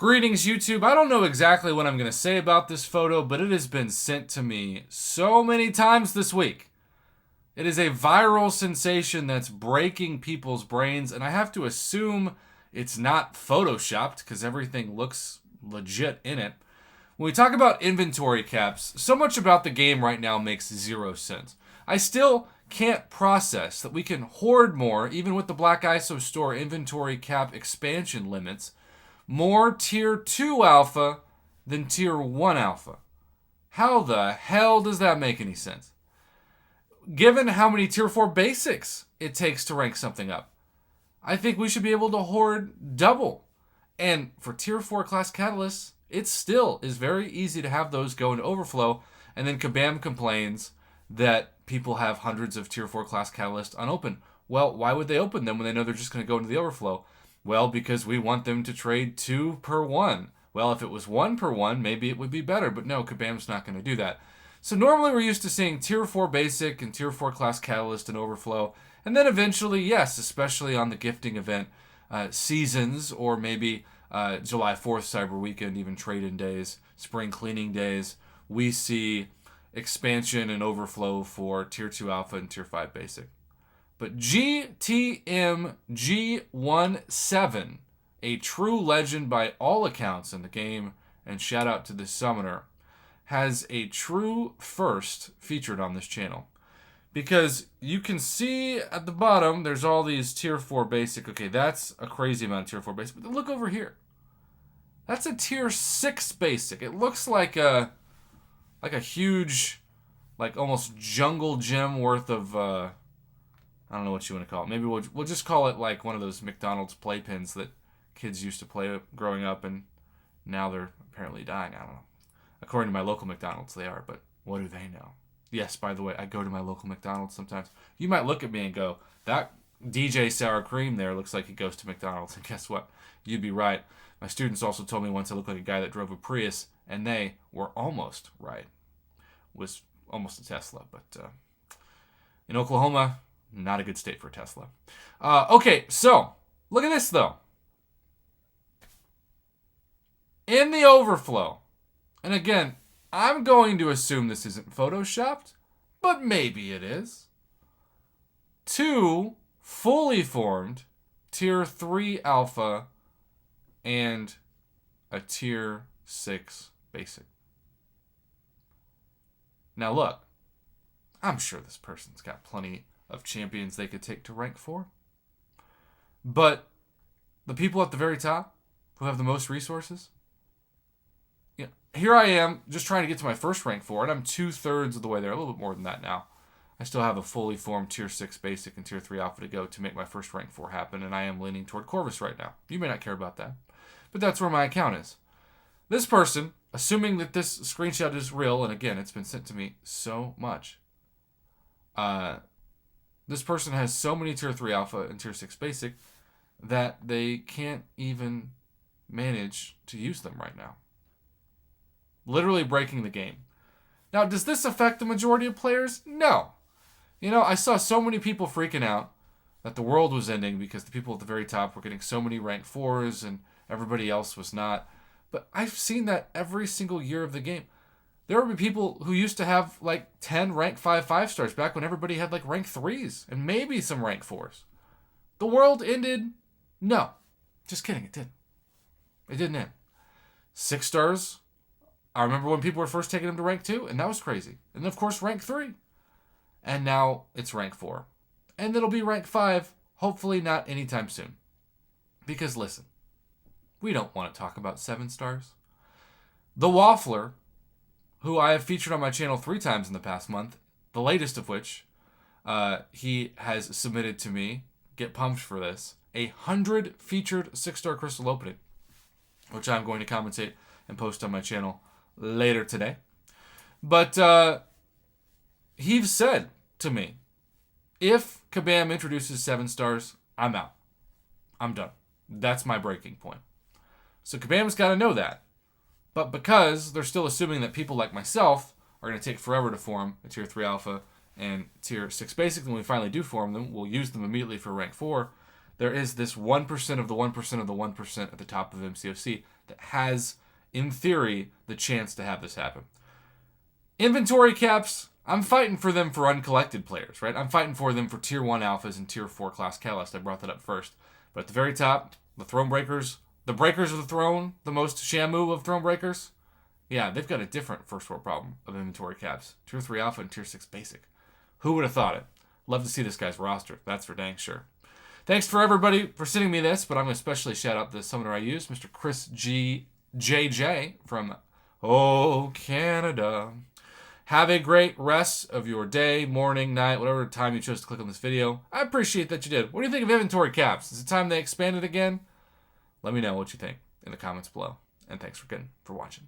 Greetings, YouTube. I don't know exactly what I'm going to say about this photo, but it has been sent to me so many times this week. It is a viral sensation that's breaking people's brains, and I have to assume it's not photoshopped because everything looks legit in it. When we talk about inventory caps, so much about the game right now makes zero sense. I still can't process that we can hoard more, even with the Black ISO Store inventory cap expansion limits, more Tier 2 Alpha than Tier 1 Alpha. How the hell does that make any sense? Given how many Tier 4 basics it takes to rank something up, I think we should be able to hoard double. And for Tier 4 class catalysts, it still is very easy to have those go into overflow, and then Kabam complains that people have hundreds of Tier 4 class catalysts unopened. Well, why would they open them when they know they're just going to go into the overflow? Well, because we want them to trade 2 per 1. Well, if it was 1 per 1, maybe it would be better, but no, Kabam's not going to do that. So normally we're used to seeing Tier 4 basic and Tier 4 class catalyst and overflow, and then eventually, yes, especially on the gifting event seasons, or maybe July 4th Cyber Weekend, even trade-in days, spring cleaning days, we see expansion and overflow for Tier 2 Alpha and Tier 5 basic. But GTMG17, a true legend by all accounts in the game, and shout out to the summoner, has a true first featured on this channel. Because you can see at the bottom, there's all these Tier 4 basic. Okay, that's a crazy amount of Tier 4 basic. But look over here. That's a Tier 6 basic. It looks like a huge, like almost jungle gym worth of... I don't know what you want to call it. Maybe we'll just call it like one of those McDonald's playpens that kids used to play growing up, and now they're apparently dying. I don't know. According to my local McDonald's, they are, but what do they know? Yes, by the way, I go to my local McDonald's sometimes. You might look at me and go, that DJ Sour Cream there looks like he goes to McDonald's. And guess what? You'd be right. My students also told me once I looked like a guy that drove a Prius, and they were almost right. Was almost a Tesla, but in Oklahoma... not a good state for Tesla. Okay, so look at this, though. In the overflow, and again, I'm going to assume this isn't photoshopped, but maybe it is. 2 fully formed Tier 3 Alpha and a Tier 6 Basic. Now look, I'm sure this person's got plenty of champions they could take to rank 4. But the people at the very top who have the most resources, here I am just trying to get to my first rank 4, and I'm 2/3 of the way there, a little bit more than that now. I still have a fully formed Tier 6 Basic and Tier 3 Alpha to go to make my first rank 4 happen, and I am leaning toward Corvus right now. You may not care about that, but that's where my account is. This person, assuming that this screenshot is real, and again, it's been sent to me so much, this person has so many Tier 3 Alpha and Tier 6 Basic that they can't even manage to use them right now. Literally breaking the game. Now, does this affect the majority of players? No. I saw so many people freaking out that the world was ending because the people at the very top were getting so many rank 4s and everybody else was not. But I've seen that every single year of the game. There would be people who used to have like 10 rank 5 5-stars back when everybody had like rank 3s and maybe some rank 4s. The world ended? No. Just kidding, it didn't. It didn't end. 6 stars, I remember when people were first taking them to rank 2, and that was crazy. And of course rank 3. And now it's rank 4. And it'll be rank 5, hopefully not anytime soon. Because listen, we don't want to talk about 7 stars. The Waffler, who I have featured on my channel 3 times in the past month, the latest of which he has submitted to me, get pumped for this, 100 featured 6-star crystal opening, which I'm going to commentate and post on my channel later today. But he's said to me, if Kabam introduces 7 stars, I'm out. I'm done. That's my breaking point. So Kabam's got to know that. But because they're still assuming that people like myself are going to take forever to form a Tier 3 Alpha and Tier 6 Basic, when we finally do form them, we'll use them immediately for rank 4. there is this 1% of the 1% of the 1% at the top of MCOC that has, in theory, the chance to have this happen. Inventory caps, I'm fighting for them for uncollected players, right? I'm fighting for them for Tier 1 alphas and Tier 4 class Catalyst. I brought that up first. But at the very top, the Throne Breakers, the Breakers of the Throne, the most Shamu of Throne Breakers, yeah, they've got a different first world problem of inventory caps. Tier 3 alpha and Tier 6 basic. Who would have thought it? Love to see this guy's roster. That's for dang sure. Thanks for everybody for sending me this, but I'm going to especially shout out the summoner I used, Mr. KrisGJJ from Canada. Have a great rest of your day, morning, night, whatever time you chose to click on this video. I appreciate that you did. What do you think of inventory caps? Is it time they expand it again? Let me know what you think in the comments below. And thanks again for watching.